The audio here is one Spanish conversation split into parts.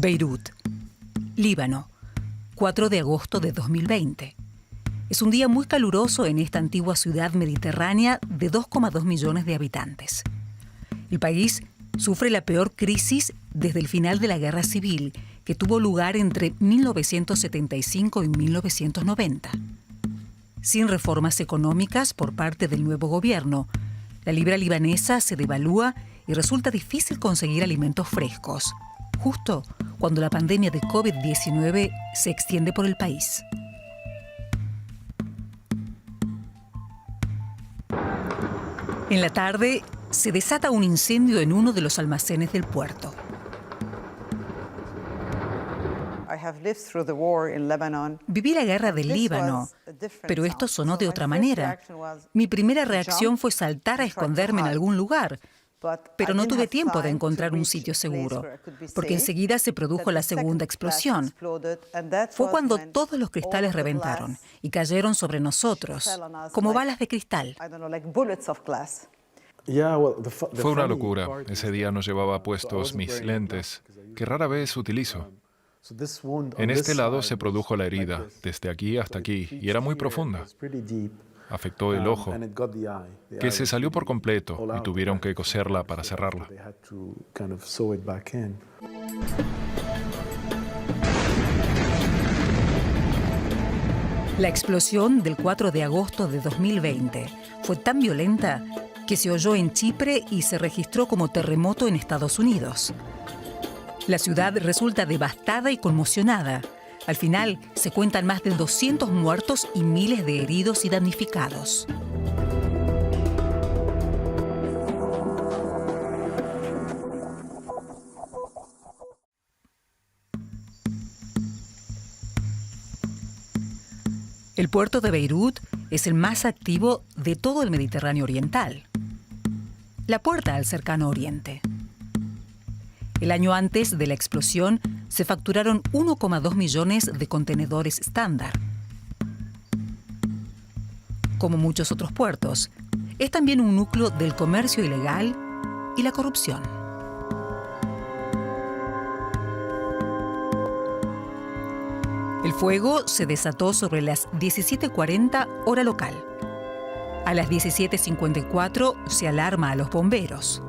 Beirut, Líbano, 4 de agosto de 2020. Es un día muy caluroso en esta antigua ciudad mediterránea de 2,2 millones de habitantes. El país sufre la peor crisis desde el final de la Guerra Civil, que tuvo lugar entre 1975 y 1990. Sin reformas económicas por parte del nuevo gobierno, la libra libanesa se devalúa y resulta difícil conseguir alimentos frescos, justo cuando la pandemia de COVID-19 se extiende por el país. En la tarde, se desata un incendio en uno de los almacenes del puerto. Viví la guerra del Líbano, pero esto sonó de otra manera. Mi primera reacción fue saltar a esconderme en algún lugar, pero no tuve tiempo de encontrar un sitio seguro, porque enseguida se produjo la segunda explosión. Fue cuando todos los cristales reventaron y cayeron sobre nosotros, como balas de cristal. Fue una locura. Ese día no llevaba puestos mis lentes, que rara vez utilizo. En este lado se produjo la herida, desde aquí hasta aquí, y era muy profunda. Afectó el ojo, que se salió por completo y tuvieron que coserla para cerrarla. La explosión del 4 de agosto de 2020 fue tan violenta que se oyó en Chipre y se registró como terremoto en Estados Unidos. La ciudad resulta devastada y conmocionada. Al final, se cuentan más de 200 muertos y miles de heridos y damnificados. El puerto de Beirut es el más activo de todo el Mediterráneo oriental. La puerta al cercano oriente. El año antes de la explosión se facturaron 1,2 millones de contenedores estándar. Como muchos otros puertos, es también un núcleo del comercio ilegal y la corrupción. El fuego se desató sobre las 17:40 hora local. A las 17:54 se alarma a los bomberos.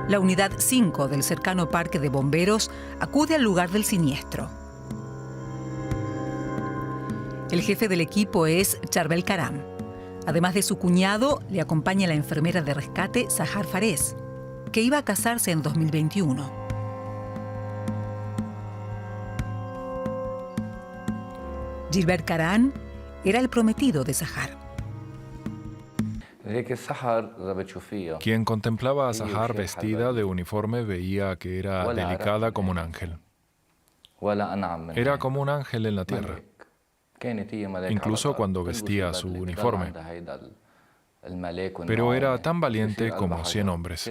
La unidad 5 del cercano parque de bomberos acude al lugar del siniestro. El jefe del equipo es Charbel Karam. Además de su cuñado, le acompaña la enfermera de rescate Sahar Fares, que iba a casarse en 2021. Gilbert Karam era el prometido de Sahar. Quien contemplaba a Sahar vestida de uniforme veía que era delicada como un ángel. Era como un ángel en la tierra, incluso cuando vestía su uniforme. Pero era tan valiente como 100 hombres.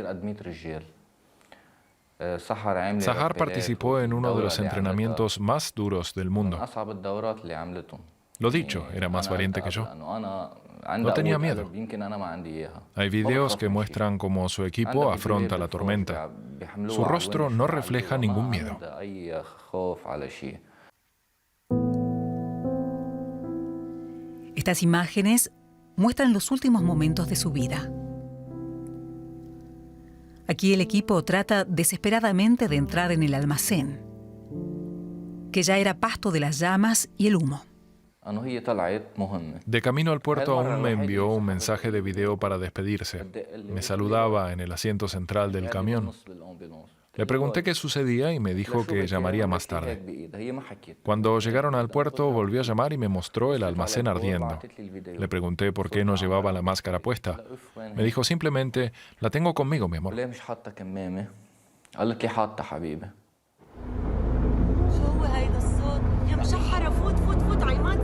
Sahar participó en uno de los entrenamientos más duros del mundo. Lo dicho, era más valiente que yo. No tenía miedo. Hay videos que muestran cómo su equipo afronta la tormenta. Su rostro no refleja ningún miedo. Estas imágenes muestran los últimos momentos de su vida. Aquí el equipo trata desesperadamente de entrar en el almacén, que ya era pasto de las llamas y el humo. De camino al puerto aún me envió un mensaje de video para despedirse. Me saludaba en el asiento central del camión. Le pregunté qué sucedía y me dijo que llamaría más tarde. Cuando llegaron al puerto volvió a llamar y me mostró el almacén ardiendo. Le pregunté por qué no llevaba la máscara puesta. Me dijo simplemente, la tengo conmigo, mi amor. مشحرة فوت عيمان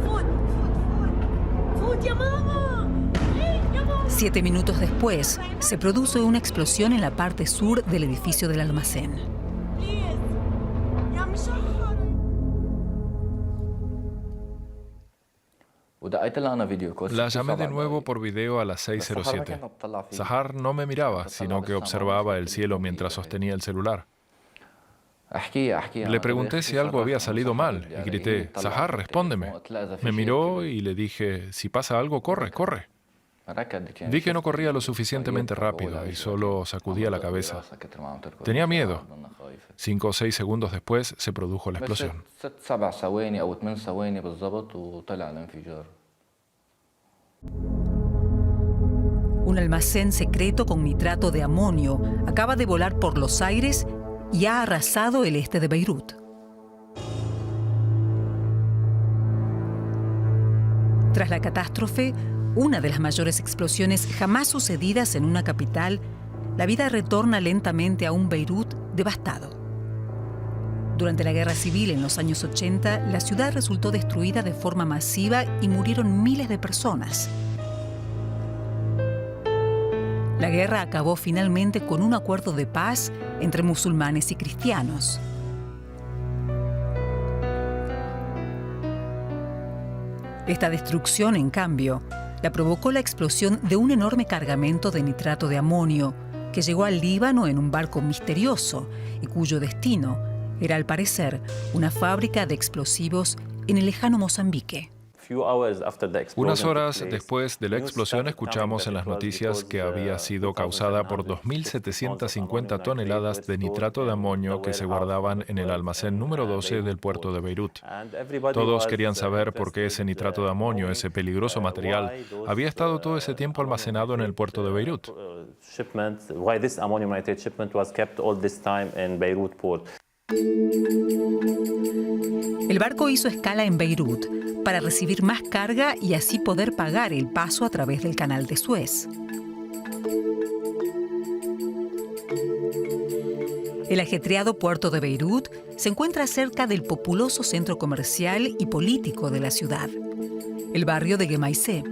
فوت يا ماما 7 minutos después, se produce una explosión en la parte sur del edificio del almacén. La llamé de nuevo por video a las 6:07. Sahar no me miraba, sino que observaba el cielo mientras sostenía el celular. Le pregunté si algo había salido mal y grité, Sahar, respóndeme. Me miró y le dije, si pasa algo, corre, corre. Vi que no corría lo suficientemente rápido y solo sacudía la cabeza. Tenía miedo. 5 o 6 segundos después se produjo la explosión. Un almacén secreto con nitrato de amonio acaba de volar por los aires y ha arrasado el este de Beirut. Tras la catástrofe, una de las mayores explosiones jamás sucedidas en una capital, la vida retorna lentamente a un Beirut devastado. Durante la guerra civil en los años 80, la ciudad resultó destruida de forma masiva y murieron miles de personas. La guerra acabó finalmente con un acuerdo de paz entre musulmanes y cristianos. Esta destrucción, en cambio, la provocó la explosión de un enorme cargamento de nitrato de amonio que llegó al Líbano en un barco misterioso y cuyo destino era, al parecer, una fábrica de explosivos en el lejano Mozambique. Unas horas después de la explosión escuchamos en las noticias que había sido causada por 2.750 toneladas de nitrato de amonio que se guardaban en el almacén número 12 del puerto de Beirut. Todos querían saber por qué ese nitrato de amonio, ese peligroso material, había estado todo ese tiempo almacenado en el puerto de Beirut. El barco hizo escala en Beirut para recibir más carga y así poder pagar el paso a través del canal de Suez. El ajetreado puerto de Beirut se encuentra cerca del populoso centro comercial y político de la ciudad, el barrio de Gemaizeh.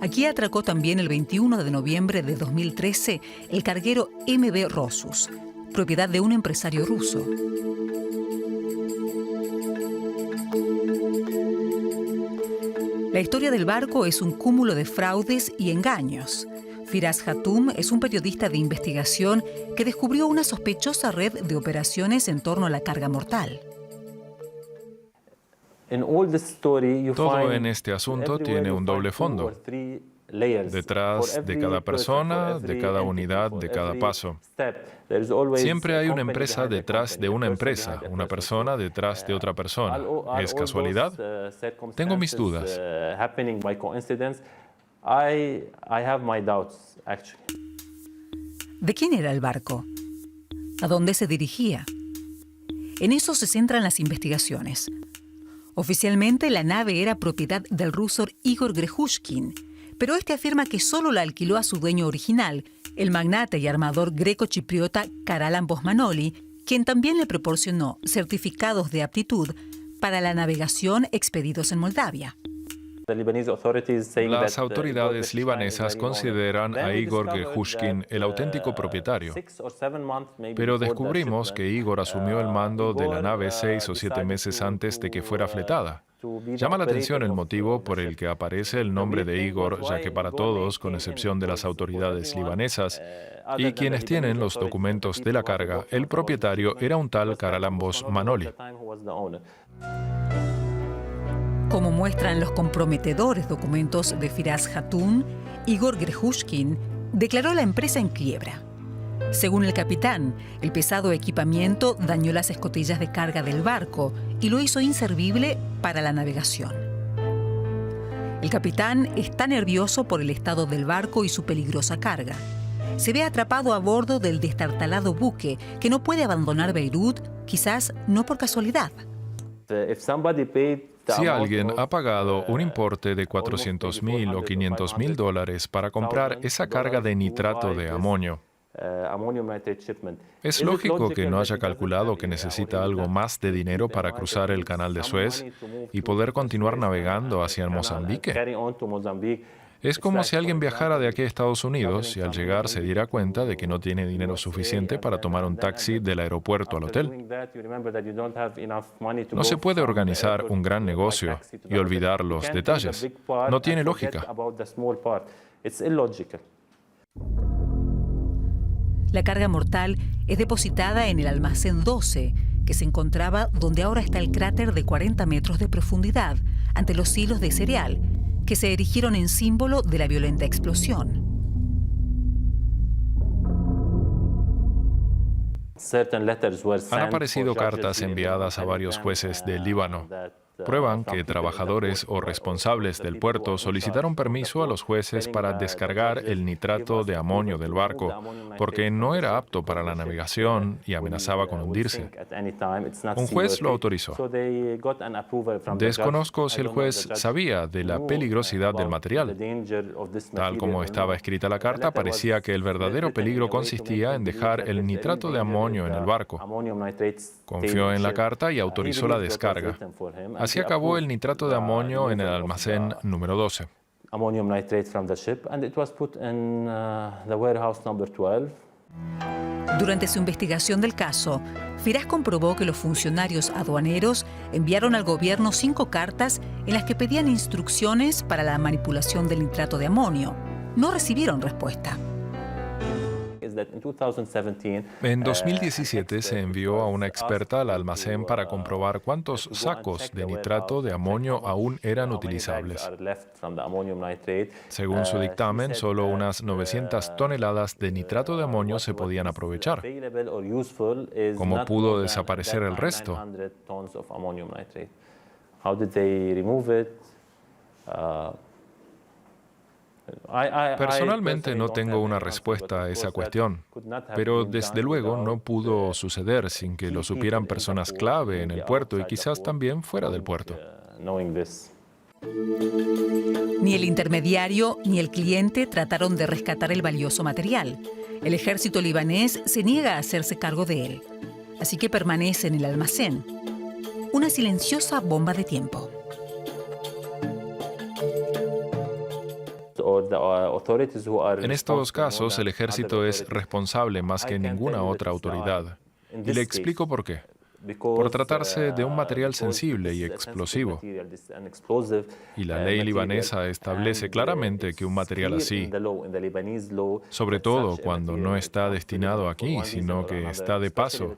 Aquí atracó también el 21 de noviembre de 2013 el carguero MV Rosus, propiedad de un empresario ruso. La historia del barco es un cúmulo de fraudes y engaños. Firas Hatoum es un periodista de investigación que descubrió una sospechosa red de operaciones en torno a la carga mortal. Todo en este asunto tiene un doble fondo. Detrás de cada persona, de cada unidad, de cada paso. Siempre hay una empresa detrás de una empresa, una persona detrás de otra persona. ¿Es casualidad? Tengo mis dudas. ¿De quién era el barco? ¿A dónde se dirigía? En eso se centran las investigaciones. Oficialmente, la nave era propiedad del ruso Igor Grehushkin, pero este afirma que solo la alquiló a su dueño original, el magnate y armador greco-chipriota Karalan Bosmanoli, quien también le proporcionó certificados de aptitud para la navegación expedidos en Moldavia. Las autoridades libanesas consideran a Igor Grehushkin el auténtico propietario, pero descubrimos que Igor asumió el mando de la nave 6 o 7 meses antes de que fuera fletada. Llama la atención el motivo por el que aparece el nombre de Igor, ya que para todos, con excepción de las autoridades libanesas y quienes tienen los documentos de la carga, el propietario era un tal Karalan Bosmanoli. Como muestran los comprometedores documentos de Firas Hatoum, Igor Grehushkin declaró la empresa en quiebra. Según el capitán, el pesado equipamiento dañó las escotillas de carga del barco y lo hizo inservible para la navegación. El capitán está nervioso por el estado del barco y su peligrosa carga. Se ve atrapado a bordo del destartalado buque que no puede abandonar Beirut, quizás no por casualidad. Si alguien ha pagado un importe de $400,000 o $500,000 para comprar esa carga de nitrato de amonio, es lógico que no haya calculado que necesita algo más de dinero para cruzar el canal de Suez y poder continuar navegando hacia Mozambique. Es como si alguien viajara de aquí a Estados Unidos y al llegar se diera cuenta de que no tiene dinero suficiente para tomar un taxi del aeropuerto al hotel. No se puede organizar un gran negocio y olvidar los detalles. No tiene lógica. La carga mortal es depositada en el almacén 12, que se encontraba donde ahora está el cráter de 40 metros de profundidad, ante los silos de cereal, que se erigieron en símbolo de la violenta explosión. Han aparecido cartas enviadas a varios jueces del Líbano. Prueban que trabajadores o responsables del puerto solicitaron permiso a los jueces para descargar el nitrato de amonio del barco, porque no era apto para la navegación y amenazaba con hundirse. Un juez lo autorizó. Desconozco si el juez sabía de la peligrosidad del material. Tal como estaba escrita la carta, parecía que el verdadero peligro consistía en dejar el nitrato de amonio en el barco. Confió en la carta y autorizó la descarga. Así acabó el nitrato de amonio en el almacén número 12. Durante su investigación del caso, Firas comprobó que los funcionarios aduaneros enviaron al gobierno 5 cartas en las que pedían instrucciones para la manipulación del nitrato de amonio. No recibieron respuesta. En 2017 se envió a una experta al almacén para comprobar cuántos sacos de nitrato de amonio aún eran utilizables. Según su dictamen, solo unas 900 toneladas de nitrato de amonio se podían aprovechar. ¿Cómo pudo desaparecer el resto? Personalmente no tengo una respuesta a esa cuestión, pero desde luego no pudo suceder sin que lo supieran personas clave en el puerto y quizás también fuera del puerto. Ni el intermediario ni el cliente trataron de rescatar el valioso material. El ejército libanés se niega a hacerse cargo de él, así que permanece en el almacén. Una silenciosa bomba de tiempo. En estos casos, el ejército es responsable más que ninguna otra autoridad. Y le explico por qué. Por tratarse de un material sensible y explosivo. Y la ley libanesa establece claramente que un material así, sobre todo cuando no está destinado aquí, sino que está de paso,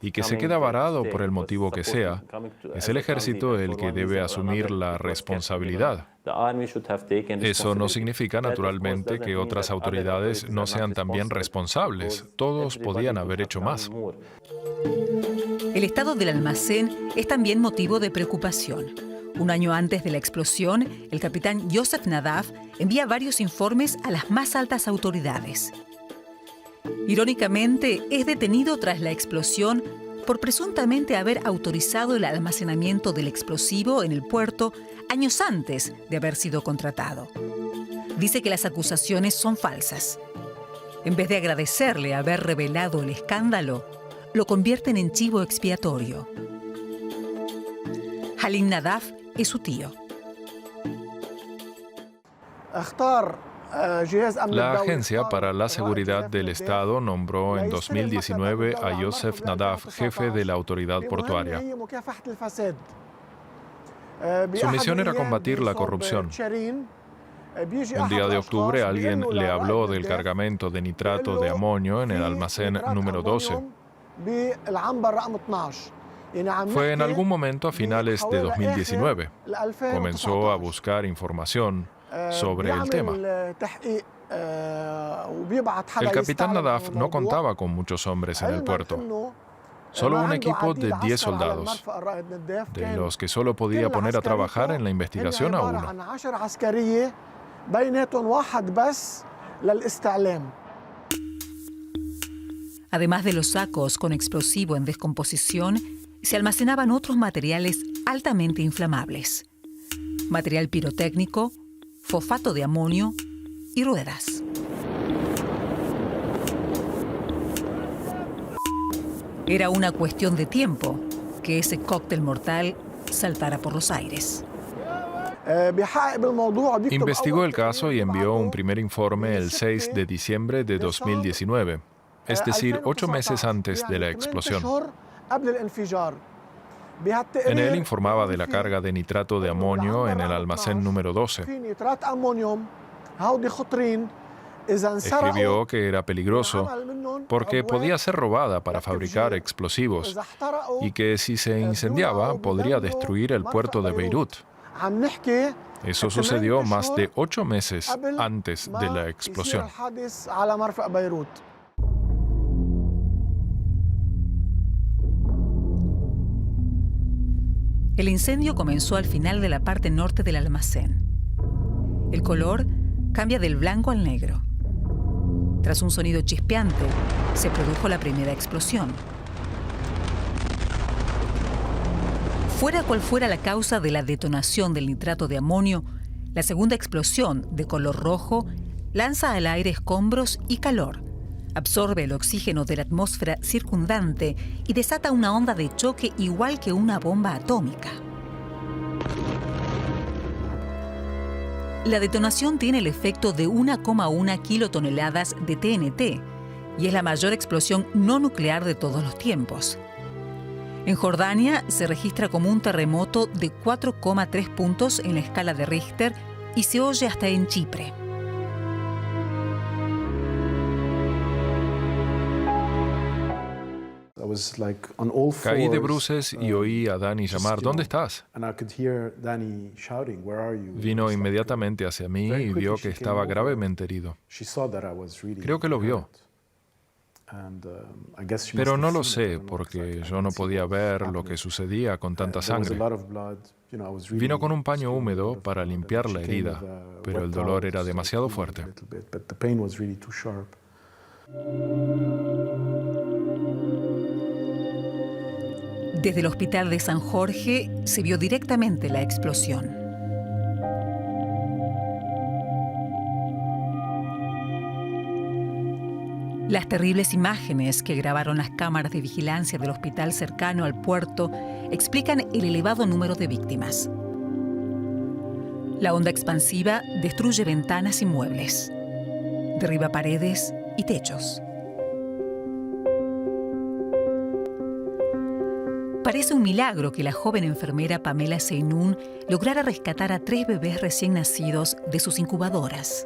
y que se queda varado por el motivo que sea, es el ejército el que debe asumir la responsabilidad. Eso no significa, naturalmente, que otras autoridades no sean también responsables. Todos podían haber hecho más. El estado del almacén es también motivo de preocupación. Un año antes de la explosión, el capitán Yosef Nadaf envía varios informes a las más altas autoridades. Irónicamente, es detenido tras la explosión por presuntamente haber autorizado el almacenamiento del explosivo en el puerto años antes de haber sido contratado. Dice que las acusaciones son falsas. En vez de agradecerle haber revelado el escándalo, lo convierten en chivo expiatorio. Halim Nadaf es su tío. La Agencia para la Seguridad del Estado nombró en 2019 a Yosef Nadaf jefe de la autoridad portuaria. Su misión era combatir la corrupción. Un día de octubre alguien le habló del cargamento de nitrato de amonio en el almacén número 12. Fue en algún momento a finales de 2019. Comenzó a buscar información sobre el tema. El capitán Nadaf no contaba con muchos hombres en el puerto. Solo un equipo de 10 soldados, de los que solo podía poner a trabajar en la investigación a uno. Además de los sacos con explosivo en descomposición, se almacenaban otros materiales altamente inflamables. Material pirotécnico, fosfato de amonio y ruedas. Era una cuestión de tiempo que ese cóctel mortal saltara por los aires. Investigó el caso y envió un primer informe el 6 de diciembre de 2019, es decir, 8 meses antes de la explosión. En él informaba de la carga de nitrato de amonio en el almacén número 12. Escribió que era peligroso porque podía ser robada para fabricar explosivos y que si se incendiaba podría destruir el puerto de Beirut. Eso sucedió más de 8 meses antes de la explosión. El incendio comenzó al final de la parte norte del almacén. El color cambia del blanco al negro. Tras un sonido chispeante, se produjo la primera explosión. Fuera cual fuera la causa de la detonación del nitrato de amonio, la segunda explosión, de color rojo, lanza al aire escombros y calor, absorbe el oxígeno de la atmósfera circundante y desata una onda de choque igual que una bomba atómica. La detonación tiene el efecto de 1,1 kilotoneladas de TNT y es la mayor explosión no nuclear de todos los tiempos. En Jordania se registra como un terremoto de 4,3 puntos en la escala de Richter y se oye hasta en Chipre. Caí de bruces y oí a Dani llamar, ¿dónde estás? Vino inmediatamente hacia mí y vio que estaba gravemente herido. Creo que lo vio. Pero no lo sé, porque yo no podía ver lo que sucedía con tanta sangre. Vino con un paño húmedo para limpiar la herida, pero el dolor era demasiado fuerte. Desde el hospital de San Jorge se vio directamente la explosión. Las terribles imágenes que grabaron las cámaras de vigilancia del hospital cercano al puerto explican el elevado número de víctimas. La onda expansiva destruye ventanas y muebles, derriba paredes y techos. Parece un milagro que la joven enfermera Pamela Seinun lograra rescatar a 3 bebés recién nacidos de sus incubadoras.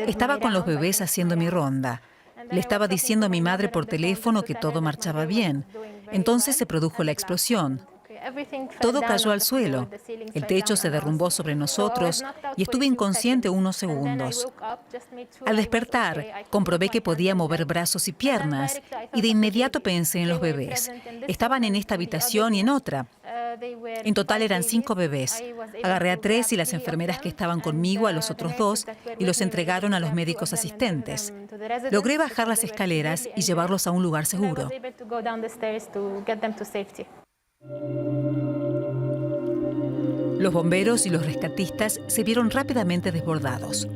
Estaba con los bebés haciendo mi ronda. Le estaba diciendo a mi madre por teléfono que todo marchaba bien. Entonces se produjo la explosión. Todo cayó al suelo. El techo se derrumbó sobre nosotros y estuve inconsciente unos segundos. Al despertar, comprobé que podía mover brazos y piernas y de inmediato pensé en los bebés. Estaban en esta habitación y en otra. En total eran 5 bebés. Agarré a 3 y las enfermeras que estaban conmigo a los otros 2 y los entregaron a los médicos asistentes. Logré bajar las escaleras y llevarlos a un lugar seguro. Los bomberos y los rescatistas se vieron rápidamente desbordados.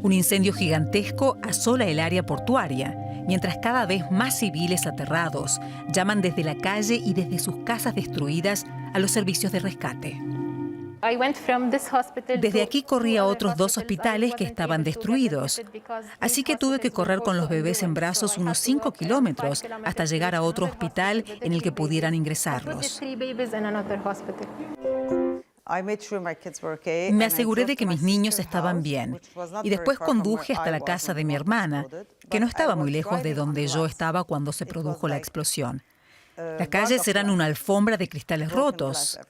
Un incendio gigantesco asola el área portuaria, mientras cada vez más civiles aterrados llaman desde la calle y desde sus casas destruidas a los servicios de rescate. Desde aquí corrí a otros 2 hospitales que estaban destruidos, así que tuve que correr con los bebés en brazos unos 5 kilómetros hasta llegar a otro hospital en el que pudieran ingresarlos. Me aseguré de que mis niños estaban bien y después conduje hasta la casa de mi hermana, que no estaba muy lejos de donde yo estaba cuando se produjo la explosión. Las calles eran una alfombra de cristales rotos.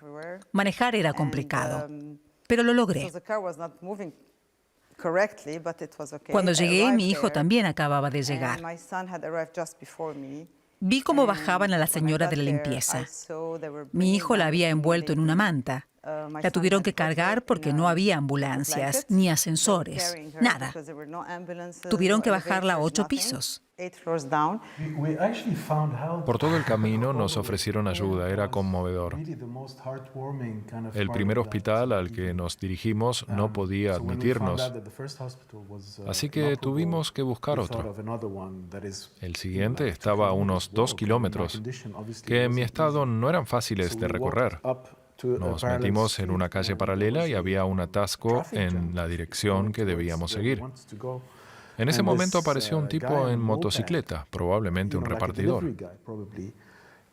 Manejar era complicado, pero lo logré. Cuando llegué, mi hijo también acababa de llegar. Vi cómo bajaban a la señora de la limpieza. Mi hijo la había envuelto en una manta. La tuvieron que cargar porque no había ambulancias ni ascensores, nada. Tuvieron que bajarla a 8 pisos. Por todo el camino nos ofrecieron ayuda, era conmovedor. El primer hospital al que nos dirigimos no podía admitirnos, así que tuvimos que buscar otro. El siguiente estaba a unos 2 kilómetros, que en mi estado no eran fáciles de recorrer. Nos metimos en una calle paralela y había un atasco en la dirección que debíamos seguir. En ese momento apareció un tipo en motocicleta, probablemente un repartidor.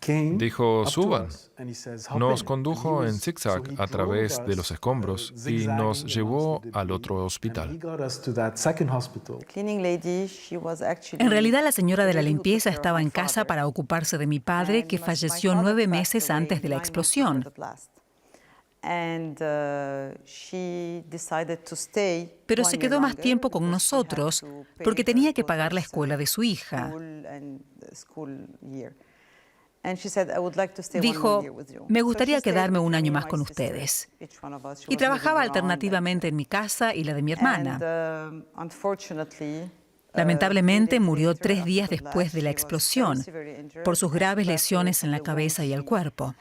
Dijo, suban. Nos condujo en zigzag a través de los escombros y nos llevó al otro hospital. En realidad, la señora de la limpieza estaba en casa para ocuparse de mi padre, que falleció 9 meses antes de la explosión. Pero se quedó más tiempo con nosotros porque tenía que pagar la escuela de su hija. Dijo, me gustaría quedarme un año más con ustedes. Y trabajaba alternativamente en mi casa y la de mi hermana. Lamentablemente murió 3 días después de la explosión por sus graves lesiones en la cabeza y el cuerpo.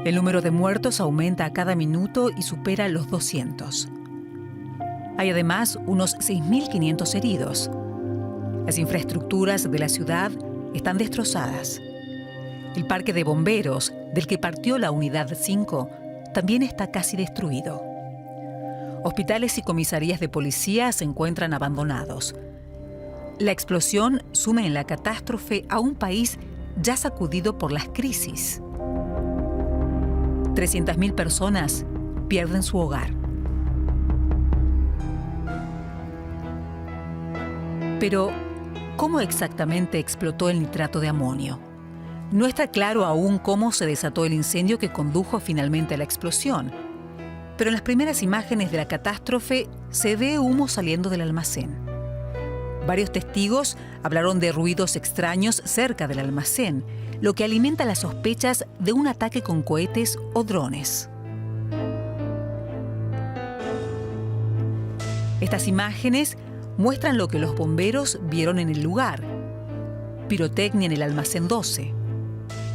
El número de muertos aumenta a cada minuto y supera los 200. Hay además unos 6.500 heridos. Las infraestructuras de la ciudad están destrozadas. El parque de bomberos, del que partió la unidad 5, también está casi destruido. Hospitales y comisarías de policía se encuentran abandonados. La explosión sume en la catástrofe a un país ya sacudido por las crisis. 300.000 personas pierden su hogar. Pero, ¿cómo exactamente explotó el nitrato de amonio? No está claro aún cómo se desató el incendio que condujo finalmente a la explosión. Pero en las primeras imágenes de la catástrofe se ve humo saliendo del almacén. Varios testigos hablaron de ruidos extraños cerca del almacén, lo que alimenta las sospechas de un ataque con cohetes o drones. Estas imágenes muestran lo que los bomberos vieron en el lugar: pirotecnia en el almacén 12.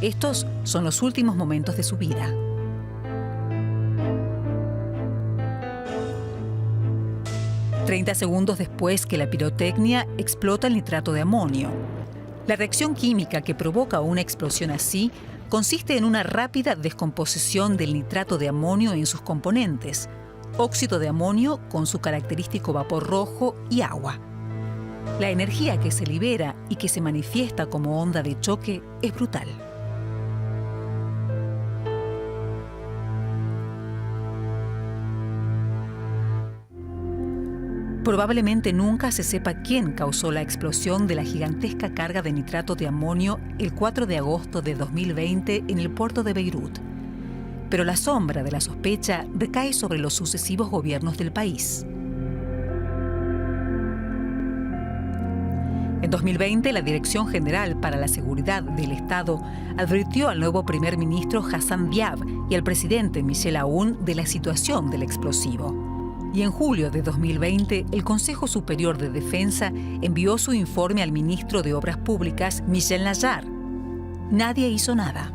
Estos son los últimos momentos de su vida. «30 segundos después que la pirotecnia explota el nitrato de amonio. La reacción química que provoca una explosión así consiste en una rápida descomposición del nitrato de amonio en sus componentes, óxido de amonio con su característico vapor rojo y agua. La energía que se libera y que se manifiesta como onda de choque es brutal. Probablemente nunca se sepa quién causó la explosión de la gigantesca carga de nitrato de amonio el 4 de agosto de 2020 en el puerto de Beirut. Pero la sombra de la sospecha recae sobre los sucesivos gobiernos del país. En 2020, la Dirección General para la Seguridad del Estado advirtió al nuevo primer ministro Hassan Diab y al presidente Michel Aoun de la situación del explosivo. Y en julio de 2020, el Consejo Superior de Defensa envió su informe al ministro de Obras Públicas, Michel Nayar. Nadie hizo nada.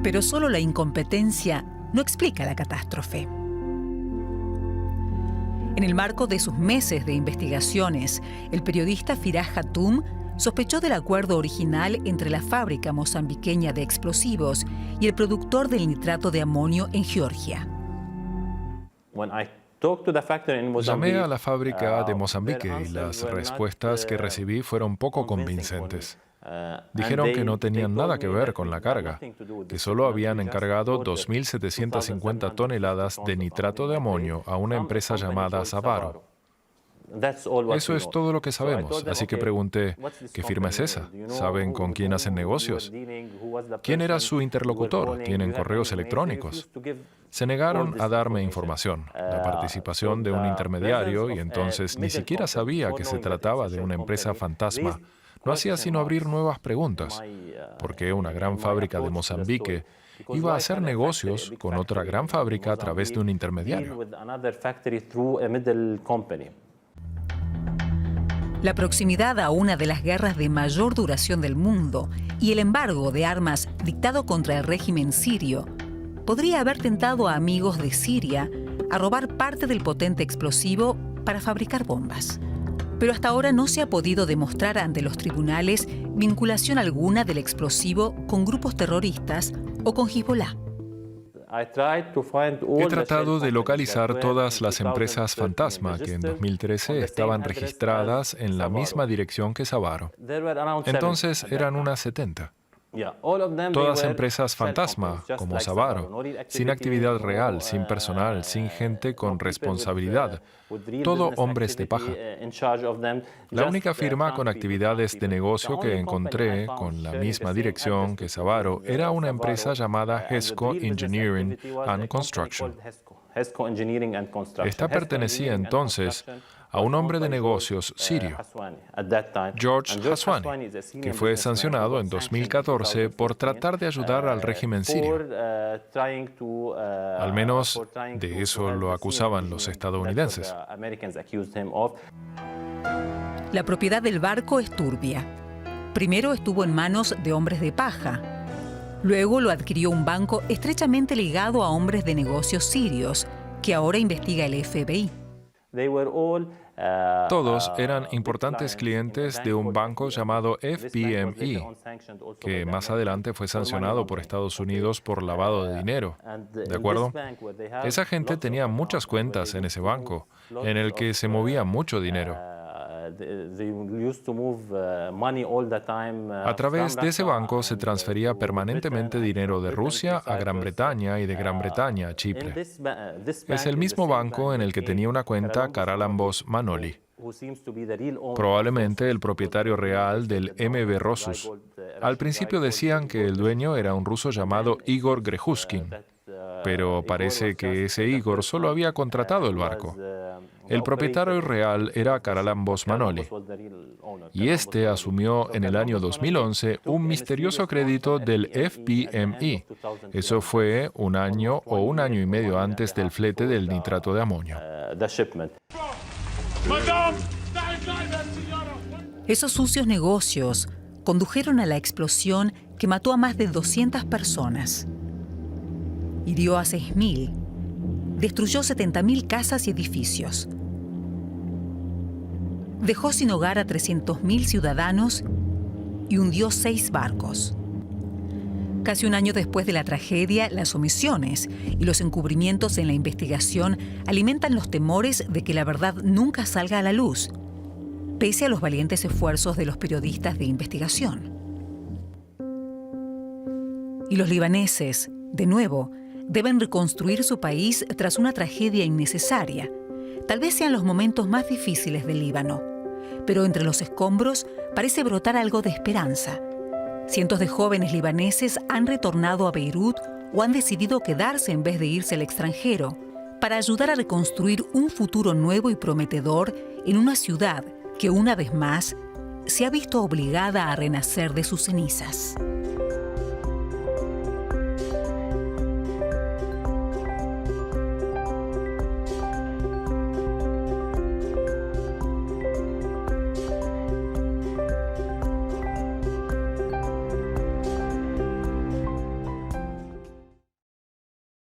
Pero solo la incompetencia no explica la catástrofe. En el marco de sus meses de investigaciones, el periodista Firaj Hatoum sospechó del acuerdo original entre la fábrica mozambiqueña de explosivos y el productor del nitrato de amonio en Georgia. Llamé a la fábrica de Mozambique y las respuestas que recibí fueron poco convincentes. Dijeron que no tenían nada que ver con la carga, que solo habían encargado 2.750 toneladas de nitrato de amonio a una empresa llamada Savaro. Eso es todo lo que sabemos, así que pregunté, ¿qué firma es esa? ¿Saben con quién hacen negocios? ¿Quién era su interlocutor? ¿Tienen correos electrónicos? Se negaron a darme información, la participación de un intermediario, y entonces ni siquiera sabía que se trataba de una empresa fantasma. No hacía sino abrir nuevas preguntas. ¿Por qué una gran fábrica de Mozambique iba a hacer negocios con otra gran fábrica a través de un intermediario? La proximidad a una de las guerras de mayor duración del mundo y el embargo de armas dictado contra el régimen sirio podría haber tentado a amigos de Siria a robar parte del potente explosivo para fabricar bombas. Pero hasta ahora no se ha podido demostrar ante los tribunales vinculación alguna del explosivo con grupos terroristas o con Hezbollah. He tratado de localizar todas las empresas fantasma que en 2013 estaban registradas en la misma dirección que Savaro. Entonces eran unas 70. Todas empresas fantasma, como Savaro, sin actividad real, sin personal, sin gente con responsabilidad, todo hombres de paja. La única firma con actividades de negocio que encontré con la misma dirección que Savaro era una empresa llamada Hesco Engineering and Construction. Esta pertenecía entonces a un hombre de negocios sirio, George Haswani, que fue sancionado en 2014 por tratar de ayudar al régimen sirio. Al menos de eso lo acusaban los estadounidenses. La propiedad del barco es turbia. Primero estuvo en manos de hombres de paja. Luego lo adquirió un banco estrechamente ligado a hombres de negocios sirios, que ahora investiga el FBI. Todos eran importantes clientes de un banco llamado FBME, que más adelante fue sancionado por Estados Unidos por lavado de dinero. ¿De acuerdo? Esa gente tenía muchas cuentas en ese banco, en el que se movía mucho dinero. A través de ese banco se transfería permanentemente dinero de Rusia a Gran Bretaña y de Gran Bretaña a Chipre. Es el mismo banco en el que tenía una cuenta Karalambos Manoli, probablemente el propietario real del MB Rosus. Al principio decían que el dueño era un ruso llamado Igor Grechuskin, pero parece que ese Igor solo había contratado el barco. El propietario real era Karalambos Manoli, y este asumió en el año 2011 un misterioso crédito del FBME. Eso fue un año o un año y medio antes del flete del nitrato de amonio. Esos sucios negocios condujeron a la explosión que mató a más de 200 personas. Hirió a 6.000. Destruyó 70.000 casas y edificios. Dejó sin hogar a 300.000 ciudadanos y hundió 6 barcos. Casi un año después de la tragedia, las omisiones y los encubrimientos en la investigación alimentan los temores de que la verdad nunca salga a la luz, pese a los valientes esfuerzos de los periodistas de investigación. Y los libaneses, de nuevo, deben reconstruir su país tras una tragedia innecesaria. Tal vez sean los momentos más difíciles del Líbano, pero entre los escombros parece brotar algo de esperanza. Cientos de jóvenes libaneses han retornado a Beirut o han decidido quedarse en vez de irse al extranjero para ayudar a reconstruir un futuro nuevo y prometedor en una ciudad que una vez más se ha visto obligada a renacer de sus cenizas.